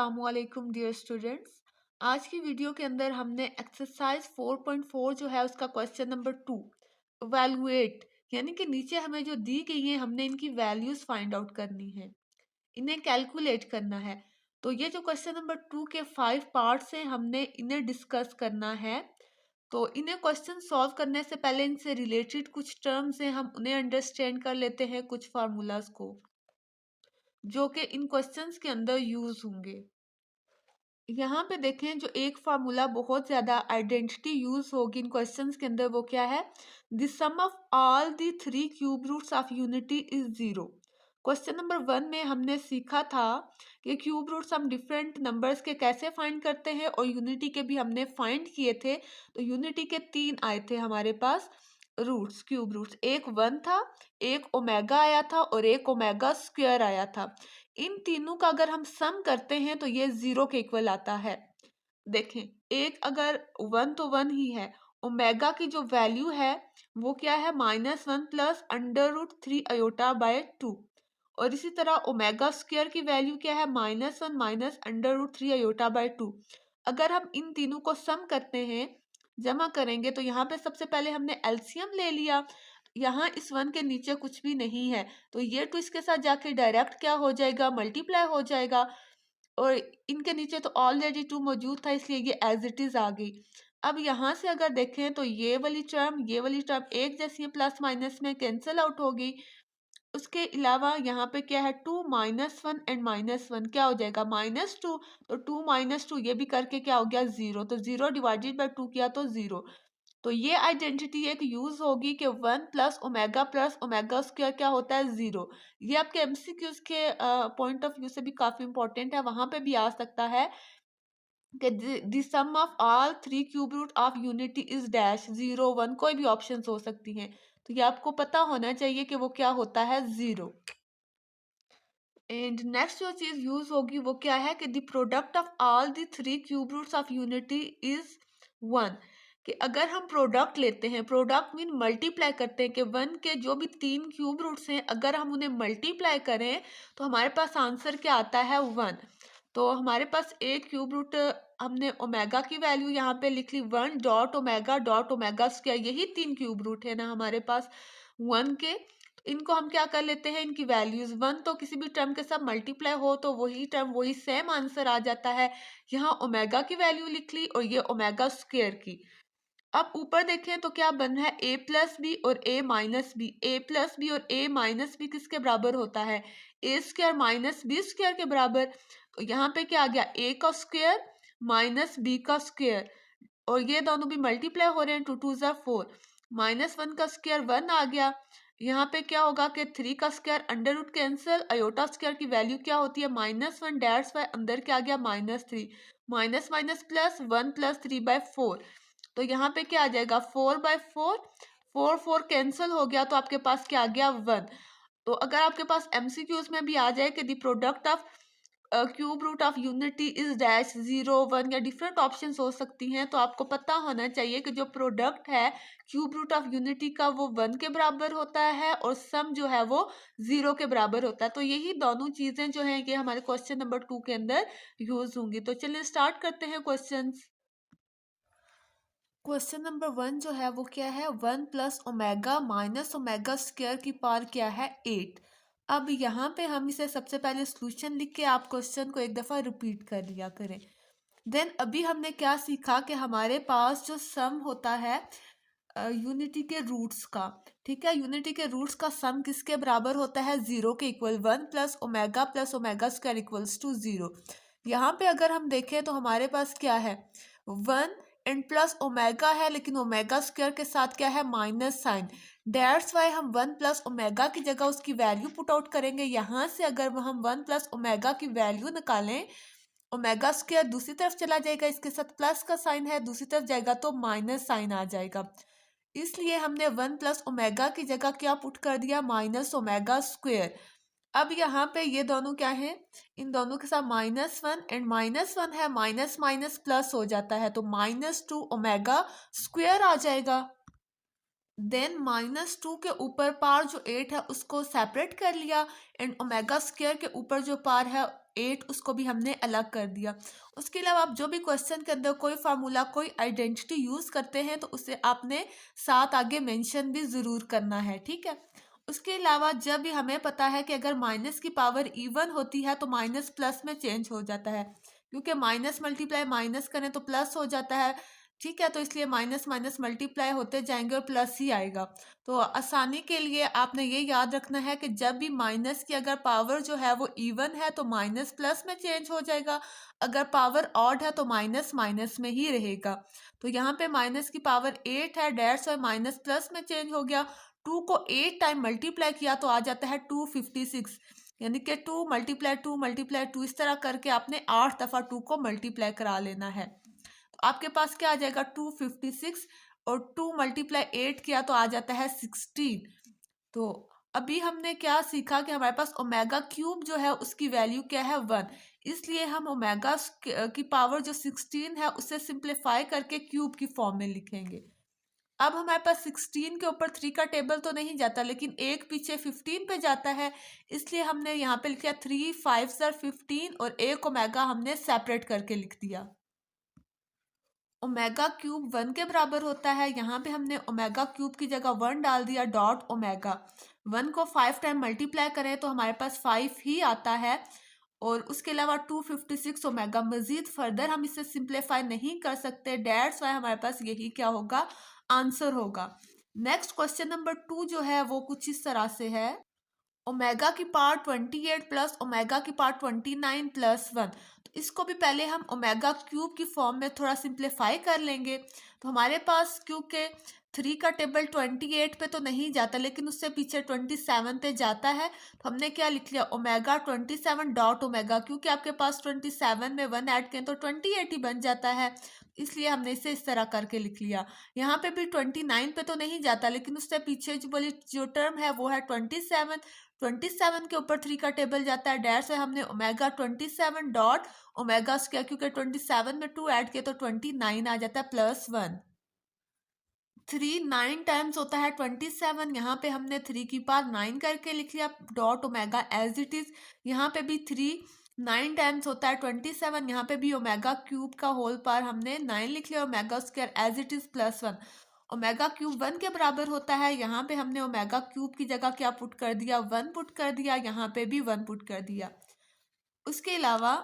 अस्सलामुअलैकुम dear students. आज की वीडियो के अंदर हमने एक्सरसाइज 4.4 जो है उसका क्वेश्चन नंबर 2 इवैल्यूएट यानी कि नीचे हमें जो दी गई है हमने इनकी वैल्यूज फाइंड आउट करनी है, इन्हें कैलकुलेट करना है। तो ये जो क्वेश्चन नंबर 2 के 5 पार्ट्स हैं हमने इन्हें डिस्कस करना है। तो इन्हें क्वेश्चन सॉल्व करने से पहले इनसे रिलेटेड कुछ टर्म्स हैं, हम उन्हें अंडरस्टैंड कर लेते हैं, कुछ फार्मूलाज को जो कि इन क्वेश्चंस के अंदर यूज होंगे। यहाँ पे देखें जो एक फार्मूला बहुत ज्यादा आइडेंटिटी यूज होगी इन क्वेश्चंस के अंदर, वो क्या है? The sum of all the 3 cube roots of unity is 0। Question number 1 में हमने सीखा था कि क्यूब रूट्स हम डिफरेंट नंबर्स के कैसे फाइंड करते हैं और यूनिटी के भी हमने फाइंड किए थे। तो यूनिटी के 3 आए थे हमारे पास रूट्स, क्यूब रूट्स। एक 1 था, एक ओमेगा आया था और एक ओमेगा स्क्वायर आया था। इन तीनों का अगर हम सम करते हैं तो ये 0 के इक्वल आता है। देखें, एक अगर 1 तो 1 ही है, ओमेगा की जो वैल्यू है वो क्या है? -1 प्लस √3 अयोटा बाय 2। और इसी तरह ओमेगा स्क्वायर की वैल्यू क्या है? -1 माइनस √3 अयोटा बाय 2। अगर हम इन तीनों को सम करते हैं, जमा करेंगे, तो यहाँ पे सबसे पहले हमने एलसीएम ले लिया। यहाँ इस 1 के नीचे कुछ भी नहीं है तो ये 2 इसके साथ जाके डायरेक्ट क्या हो जाएगा? मल्टीप्लाई हो जाएगा। और इनके नीचे तो ऑलरेडी 2 मौजूद था इसलिए ये एज इट इज आ गई। अब यहाँ से अगर देखें तो ये वाली टर्म एक जैसी है, प्लस माइनस में कैंसिल आउट होगी। उसके अलावा यहाँ पे क्या है? 2 -1 एंड -1 क्या हो जाएगा? -2। तो 2 -2 ये भी करके क्या हो गया? 0। तो 0 डिवाइडेड बाय 2 किया तो 0। तो ये आइडेंटिटी एक यूज होगी कि 1 प्लस ओमेगा स्क्वायर क्या होता है? 0। ये आपके एमसीक्यूज के पॉइंट ऑफ व्यू से भी काफी इंपॉर्टेंट है, वहां पे भी आ सकता है कि the sum of all 3 cube root of unity is dash 0 1, कोई भी ऑप्शन हो सकती हैं। तो ये आपको पता होना चाहिए कि वो क्या होता है? 0। एंड नेक्स्ट जो चीज यूज होगी वो क्या है कि the product of all the 3 cube roots of unity is 1। कि अगर हम प्रोडक्ट लेते हैं, प्रोडक्ट मीन मल्टीप्लाई करते हैं कि 1 के जो भी 3 क्यूब रूट्स हैं अगर हम उन्हें मल्टीप्लाई करें तो हमारे पास आंसर क्या आता है? 1। तो हमारे पास एक क्यूब रूट, हमने ओमेगा की वैल्यू यहाँ पे लिख ली 1 डॉट ओमेगा स्क्वायर, यही 3 क्यूब रूट है ना हमारे पास 1 के। इनको हम क्या कर लेते हैं? इनकी वैल्यूज 1 तो किसी भी टर्म के साथ मल्टीप्लाई हो तो वही टर्म वही सेम आंसर आ जाता है। यहाँ ओमेगा की वैल्यू लिख ली और ये ओमेगा स्क्वायर की। अब ऊपर देखें तो क्या बन रहा है? a प्लस बी और a minus B. A plus B और a माइनस बी किसके बराबर होता है? A square minus B square के बराबर। तो यहाँ पे क्या आ गया? a का स्क्वायर माइनस b का स्क्वायर, और ये दोनों भी मल्टीप्लाई हो रहे हैं, 2 2 ज़ा 4। -1 का स्क्वायर 1 आ गया। यहाँ पे क्या होगा कि 3 का square under root cancel, iota square की वैल्यू क्या होती है? -1 डैश बाय अंदर क्या आ गया? -3। Minus minus plus 1 plus 3/4। तो यहाँ पे क्या आ जाएगा? 4/4। 4 4 कैंसिल हो गया तो आपके पास क्या आ गया? 1। तो अगर आपके पास एमसीक्यूज में भी आ जाए कि the product of cube root of unity is dash 0 1 या डिफरेंट ऑप्शन हो सकती हैं, तो आपको पता होना चाहिए कि जो प्रोडक्ट है क्यूब रूट ऑफ यूनिटी का वो 1 के बराबर होता है और सम जो है वो 0 के बराबर होता है। तो यही दोनों चीजें जो हैं ये हमारे क्वेश्चन नंबर 2 के अंदर यूज होंगी। तो चलिए स्टार्ट करते हैं क्वेश्चन। क्वेश्चन नंबर 1 जो है वो क्या है? 1 plus omega minus omega square की पावर क्या है? 8। अब यहाँ पे हम इसे सबसे पहले सॉल्यूशन लिख के आप क्वेश्चन को एक दफ़ा रिपीट कर लिया करें। देन अभी हमने क्या सीखा कि हमारे पास जो सम होता है यूनिटी के रूट्स का, ठीक है, यूनिटी के रूट्स का सम किसके बराबर होता है? 0 के इक्वल। 1 plus omega square equals to 0। यहाँ पे अगर हम देखें तो हमारे पास क्या है? 1 एंड प्लस ओमेगा है, लेकिन ओमेगा स्क्वायर के साथ क्या है? Minus sign. डेट्स वाई हम 1 प्लस ओमेगा की जगह उसकी वैल्यू पुट आउट करेंगे। यहाँ से अगर हम 1 प्लस ओमेगा की वैल्यू निकालें, ओमेगा स्क्वायर दूसरी तरफ चला जाएगा, इसके साथ प्लस का साइन है, दूसरी तरफ जाएगा तो माइनस साइन आ जाएगा। इसलिए हमने 1 प्लस ओमेगा की जगह क्या पुट कर दिया? Minus omega square. अब यहाँ पे ये दोनों क्या है? इन दोनों के साथ -1 एंड -1 है, माइनस माइनस प्लस हो जाता है तो -2 ओमेगा स्क्वायर आ जाएगा। देन -2 के ऊपर पार जो 8 है उसको सेपरेट कर लिया एंड ओमेगा स्क्वायर के ऊपर जो पार है 8 उसको भी हमने अलग कर दिया। उसके अलावा आप जो भी क्वेश्चन के अंदर कोई फार्मूला कोई आइडेंटिटी यूज करते हैं तो उसे आपने साथ आगे मेंशन भी जरूर करना है, ठीक है। उसके अलावा जब भी हमें पता है कि अगर माइनस की पावर इवन होती है तो माइनस प्लस में चेंज हो जाता है, क्योंकि माइनस मल्टीप्लाई माइनस करें तो प्लस हो जाता है, ठीक है। तो इसलिए माइनस माइनस मल्टीप्लाई होते जाएंगे और प्लस ही आएगा। तो आसानी के लिए आपने ये याद रखना है कि जब भी माइनस की अगर पावर जो है वो इवन है तो माइनस प्लस में चेंज हो जाएगा, अगर पावर ऑड है तो माइनस माइनस में ही रहेगा। तो यहाँ पे माइनस की पावर 8 है, डेट्स है माइनस प्लस में चेंज हो गया। 2 को 8 टाइम मल्टीप्लाई किया तो आ जाता है 256, यानी कि 2 × 2 × 2 इस तरह करके आपने 8 दफा 2 को मल्टीप्लाई करा लेना है। तो आपके पास क्या आ जाएगा 256 और 2 × 8 किया तो आ जाता है 16। तो अभी हमने क्या सीखा कि हमारे पास ओमेगा क्यूब जो है उसकी वैल्यू क्या है 1, इसलिए हम ओमेगा की पावर जो 16 है उसे सिंप्लीफाई करके क्यूब की फॉर्म में लिखेंगे। अब हमारे पास 16 के ऊपर 3 का टेबल तो नहीं जाता, लेकिन एक पीछे 15 पे जाता है, इसलिए हमने यहाँ पे लिखा 3 5 15 और एक ओमेगा हमने सेपरेट करके लिख दिया। ओमेगा क्यूब 1 के बराबर होता है, यहाँ पे हमने ओमेगा क्यूब की जगह 1 डाल दिया डॉट ओमेगा। 1 को 5 टाइम मल्टीप्लाई करें तो हमारे पास 5 ही आता है। और उसके अलावा 256 ओमेगा, मजीद फर्दर हम इसे सिंप्लीफाई नहीं कर सकते, डेट्स वाई हमारे पास यही क्या होगा आंसर होगा। नेक्स्ट क्वेश्चन नंबर 2 जो है वो कुछ इस तरह से है, ओमेगा की पावर 28 प्लस ओमेगा की पावर 29 प्लस 1। तो इसको भी पहले हम ओमेगा क्यूब की फॉर्म में थोड़ा सिंप्लीफाई कर लेंगे। तो हमारे पास क्योंकि 3 का टेबल 28 पे तो नहीं जाता, लेकिन उससे पीछे 27 पे जाता है, तो हमने क्या लिख लिया ओमेगा 27 डॉट ओमेगा, क्योंकि आपके पास 27 में 1 ऐड करें तो 28 ही बन जाता है, इसलिए हमने इसे इस तरह करके लिख लिया। यहाँ पे भी 29 पे तो नहीं जाता, लेकिन उससे पीछे जो वाली जो टर्म है वो है 27। 27 के ऊपर 3 का टेबल जाता है, डेयर से हमने ओमेगा 27 डॉट ओमेगा स्क्वायर, क्योंकि 27 में 2 ऐड किया तो 29 आ जाता है प्लस 1। 3 9 टाइम्स होता है 27, यहाँ पे हमने 3 की पावर 9 करके लिख लिया dot omega as it is. यहाँ पे भी 3 9 टाइम्स होता है 27, यहाँ पे भी ओमेगा क्यूब का होल पावर हमने 9 लिख लिया omega square as it is plus 1। Omega cube 1 के बराबर होता है, यहाँ पे हमने ओमेगा क्यूब की जगह क्या पुट कर दिया 1 पुट कर दिया, यहाँ पे भी 1 पुट कर दिया। उसके अलावा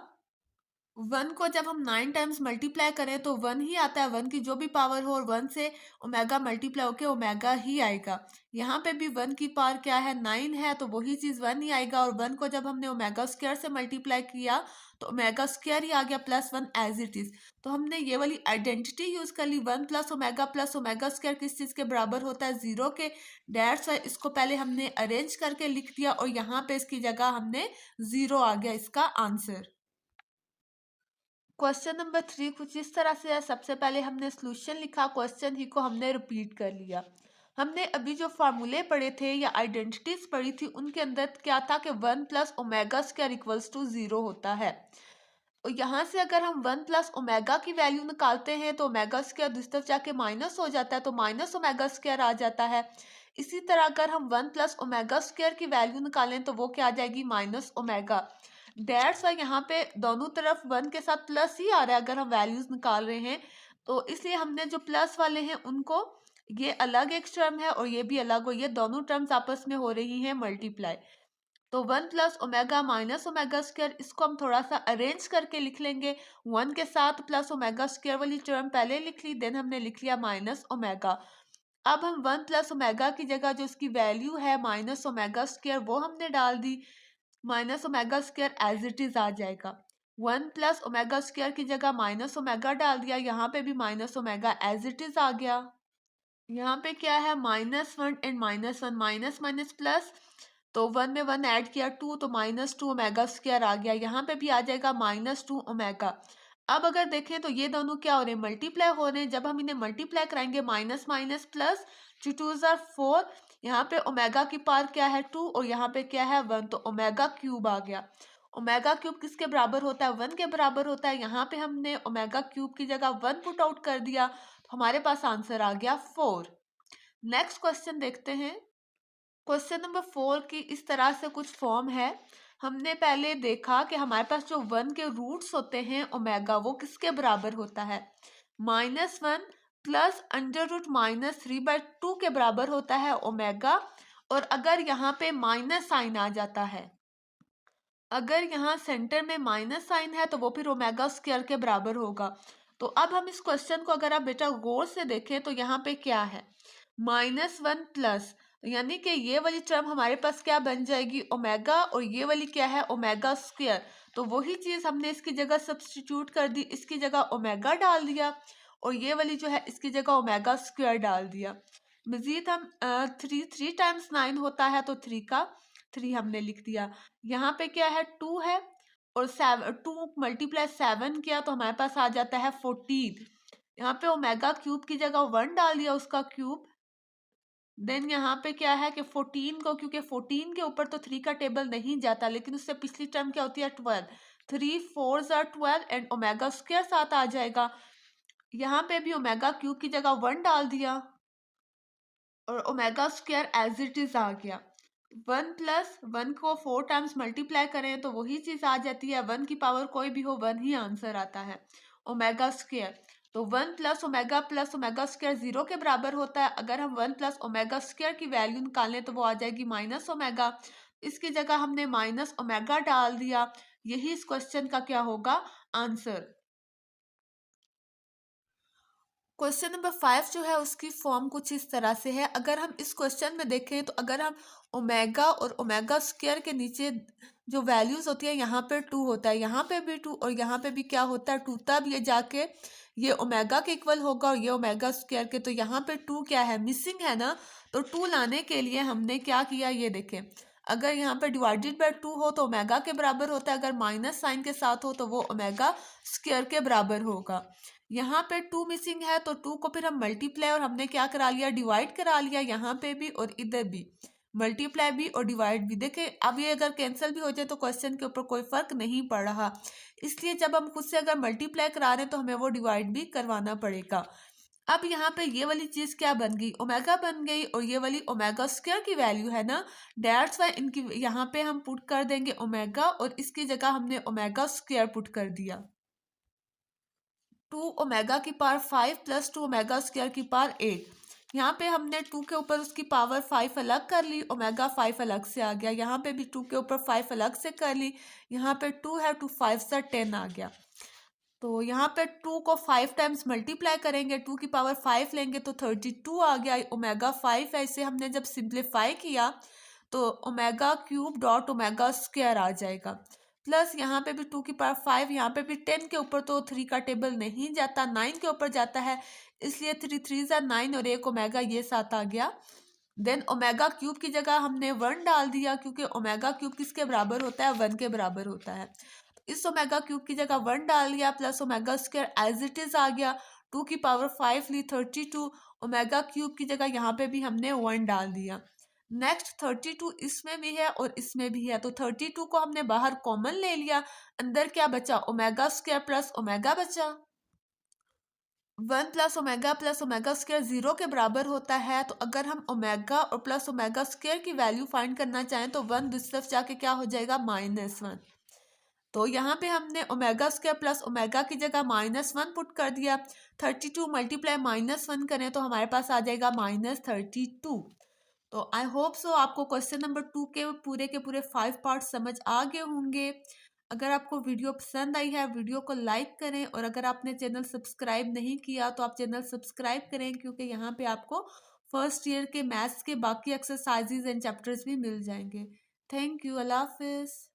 1 को जब हम 9 टाइम्स मल्टीप्लाई करें तो 1 ही आता है, 1 की जो भी पावर हो और 1 से ओमेगा मल्टीप्लाई होके ओमेगा ही आएगा। यहाँ पे भी 1 की पावर क्या है 9 है, तो वही चीज़ 1 ही आएगा, और 1 को जब हमने ओमेगा स्क्वायर से मल्टीप्लाई किया तो ओमेगा स्क्वायर ही आ गया प्लस 1 एज इट इज। तो हमने ये वाली आइडेंटिटी यूज कर ली 1 प्लस ओमेगा स्क्वायर किस चीज़ के बराबर होता है 0 के, डेट्स वाई इसको पहले हमने अरेंज करके लिख दिया और यहाँ पे इसकी जगह हमने 0 आ गया इसका आंसर। क्वेश्चन नंबर 3 कुछ इस तरह से है, सबसे पहले हमने सोल्यूशन लिखा, क्वेश्चन ही को हमने रिपीट कर लिया। हमने अभी जो फार्मूले पढ़े थे या आइडेंटिटीज पढ़ी थी उनके अंदर क्या था कि 1 plus omega square equals to 0 होता है। और यहाँ से अगर हम 1 प्लस ओमेगा की वैल्यू निकालते हैं तो ओमेगा स्क्वायर दूसरी तरफ जाके माइनस हो जाता है, तो माइनस ओमेगा स्क्वायर आ जाता है। इसी तरह अगर हम 1 प्लस ओमेगा स्क्वायर की वैल्यू निकालें तो वो क्या आ जाएगी माइनस ओमेगा। डेट्स वाई यहाँ पे दोनों तरफ 1 के साथ प्लस ही आ रहा है अगर हम वैल्यूज निकाल रहे हैं, तो इसलिए हमने जो प्लस वाले हैं उनको, ये अलग एक टर्म है और ये भी अलग हो, ये दोनों टर्म्स आपस में हो रही हैं मल्टीप्लाई। तो 1 plus omega minus omega square, इसको हम थोड़ा सा अरेंज करके लिख लेंगे। 1 के साथ प्लस ओमेगा स्क्वायर वाली टर्म पहले लिख ली, देन हमने लिख लिया माइनस ओमेगा। अब हम 1 प्लस ओमेगा की जगह जो इसकी वैल्यू है माइनस ओमेगा स्क्वायर वो हमने डाल दी, minus omega square as it is आ जाएगा। 1 प्लस ओमेगा स्क्वायर की जगह माइनस ओमेगा डाल दिया, यहाँ पे भी minus omega as it is आ गया। यहाँ पे क्या है -1 एंड -1, माइनस माइनस प्लस, तो 1 में 1 ऐड किया 2, तो -2 ओमेगा स्क्वायर आ गया, यहाँ पे भी आ जाएगा -2 ओमेगा। अब अगर देखें तो ये दोनों क्या हो रहे हैं मल्टीप्लाई हो रहे हैं, जब हम इन्हें मल्टीप्लाई कराएंगे minus minus plus, 2 2s are 4, यहाँ पे ओमेगा की पावर क्या है 2 और यहाँ पे क्या है 1, तो ओमेगा क्यूब आ गया। ओमेगा क्यूब किसके बराबर होता है 1 के बराबर होता है, यहाँ पे हमने ओमेगा क्यूब की जगह 1 पुट आउट कर दिया, तो हमारे पास आंसर आ गया 4। नेक्स्ट क्वेश्चन देखते हैं। क्वेश्चन नंबर 4 की इस तरह से कुछ फॉर्म है। हमने पहले देखा कि हमारे पास जो 1 के रूट्स होते हैं ओमेगा, वो किसके बराबर होता है? -1 प्लस अंडर रूट -3/2 के बराबर होता है ओमेगा। और अगर यहाँ पे माइनस साइन आ जाता है, अगर यहाँ सेंटर में माइनस साइन है, तो वो फिर ओमेगा स्क्वायर के बराबर होगा। तो अब हम इस क्वेश्चन को अगर आप बेटा गौर से देखें तो यहाँ पे क्या है, -1 प्लस, यानी कि ये वाली टर्म हमारे पास क्या बन जाएगी, ओमेगा, और ये वाली क्या है, ओमेगा स्क्वायर। तो वही चीज हमने इसकी जगह सब्स्टिट्यूट कर दी, इसकी जगह ओमेगा डाल दिया, और ये वाली जो है इसकी जगह ओमेगा स्क्वायर डाल दिया। मजीद हम 3 टाइम्स 9 होता है, तो 3 का 3 हमने लिख दिया। यहाँ पे क्या है, 2 है, और 2 मल्टीप्लाई 7 किया तो हमारे पास आ जाता है 14। यहाँ पे ओमेगा क्यूब की जगह 1 डाल दिया, उसका क्यूब। देन यहाँ पे क्या है कि 14 को, क्योंकि 14 के ऊपर तो 3 का टेबल नहीं जाता, लेकिन उससे पिछली टर्म क्या होती है, 12। 3 4 आर 12 एंड ओमेगा स्क्वायर साथ आ जाएगा। यहाँ पे भी ओमेगा क्यूब की जगह 1 डाल दिया, और omega square as it is आ गया। 1 प्लस 1 को 4 टाइम्स मल्टीप्लाई करें तो वही चीज आ जाती है, 1 की पावर कोई भी हो 1 ही आंसर आता है, ओमेगा स्क्वायर। तो 1 प्लस ओमेगा स्क्वायर 0 के बराबर होता है। अगर हम 1 प्लस ओमेगा स्क्वायर की वैल्यू निकालें तो वो आ जाएगी माइनस ओमेगा। इसकी जगह हमने माइनस ओमेगा डाल दिया। यही इस क्वेश्चन का क्या होगा, आंसर। क्वेश्चन नंबर 5 जो है उसकी फॉर्म कुछ इस तरह से है। अगर हम इस क्वेश्चन में देखें तो अगर हम ओमेगा और ओमेगा स्क्वायर के नीचे जो वैल्यूज होती है, यहाँ पे 2 होता है, यहाँ पे भी 2, और यहाँ पे भी क्या होता है, 2, तब ये जाके ये ओमेगा के इक्वल होगा और ये ओमेगा स्क्वायर के। तो यहाँ पे 2 क्या है, मिसिंग है ना। तो 2 लाने के लिए हमने क्या किया, ये देखें, अगर यहाँ पे डिवाइडेड बाय 2 हो तो ओमेगा के बराबर होता है, अगर माइनस साइन के साथ हो तो वो ओमेगा स्क्वायर के बराबर होगा। यहाँ पे 2 मिसिंग है, तो 2 को फिर हम मल्टीप्लाई और हमने क्या करा लिया, डिवाइड करा लिया, यहाँ पे भी और इधर भी, मल्टीप्लाई भी और डिवाइड भी। देखें अब ये अगर कैंसिल भी हो जाए तो क्वेश्चन के ऊपर कोई फर्क नहीं पड़ रहा, इसलिए जब हम खुद से अगर मल्टीप्लाई करा रहे हैं तो हमें वो डिवाइड भी करवाना पड़ेगा। अब यहाँ पे ये वाली चीज क्या बन गई, ओमेगा बन गई, और ये वाली ओमेगा स्क्वायर की वैल्यू है ना, दैट्स वाई इनकी यहाँ पे हम पुट कर देंगे ओमेगा, और इसकी जगह हमने ओमेगा स्क्वायर पुट कर दिया। 2 ओमेगा की पावर 5 प्लस 2 ओमेगा स्क्वायर की पावर 8। यहाँ पे हमने 2 के ऊपर उसकी पावर 5 अलग कर ली, ओमेगा 5 अलग से आ गया। यहाँ पे भी 2 के ऊपर 5 अलग से कर ली, यहाँ पे 2 है, 2 5 से 10 आ गया। तो यहाँ पे 2 को 5 टाइम्स मल्टीप्लाई करेंगे, 2 की पावर 5 लेंगे तो 32 आ गया। ओमेगा 5 है, इसे हमने जब सिंप्लीफाई किया तो omega cube dot omega square आ जाएगा। प्लस यहाँ पे भी 2 की पावर 5, यहाँ पे भी 10 के ऊपर तो 3 का टेबल नहीं जाता, 9 के ऊपर जाता है, इसलिए 3 3 9 और एक ओमेगा ये साथ आ गया। देन ओमेगा क्यूब की जगह हमने 1 डाल दिया, क्योंकि ओमेगा क्यूब किसके बराबर होता है, 1 के बराबर होता है। इस ओमेगा क्यूब की जगह 1 डाल दिया, plus omega square as it is आ गया। 2 की पावर 5 ली, 32। ओमेगा क्यूब की जगह यहाँ पे भी हमने 1 डाल दिया। नेक्स्ट 32 इसमें भी है और इसमें भी है, तो 32 को हमने बाहर कॉमन ले लिया, अंदर क्या बचा, ओमेगा स्क्वायर प्लस ओमेगा बचा। 1 प्लस ओमेगा स्क्वायर 0 के बराबर होता है। तो अगर हम ओमेगा और प्लस ओमेगा स्क्वायर की वैल्यू फाइंड करना चाहें तो 1 दूसरी तरफ जाके क्या हो जाएगा, -1। तो यहाँ पे हमने ओमेगा स्क्वायर प्लस ओमेगा की जगह -1 पुट कर दिया। 32 मल्टीप्लाई -1 करें तो हमारे पास आ जाएगा -32। तो आई होप सो आपको क्वेश्चन नंबर 2 के पूरे 5 पार्ट समझ आ गए होंगे। अगर आपको वीडियो पसंद आई है, वीडियो को लाइक करें, और अगर आपने चैनल सब्सक्राइब नहीं किया तो आप चैनल सब्सक्राइब करें, क्योंकि यहाँ पे आपको फर्स्ट ईयर के मैथ्स के बाकी एक्सरसाइजेज एंड चैप्टर्स भी मिल जाएंगे। थैंक यू, अल्लाह हाफिज़।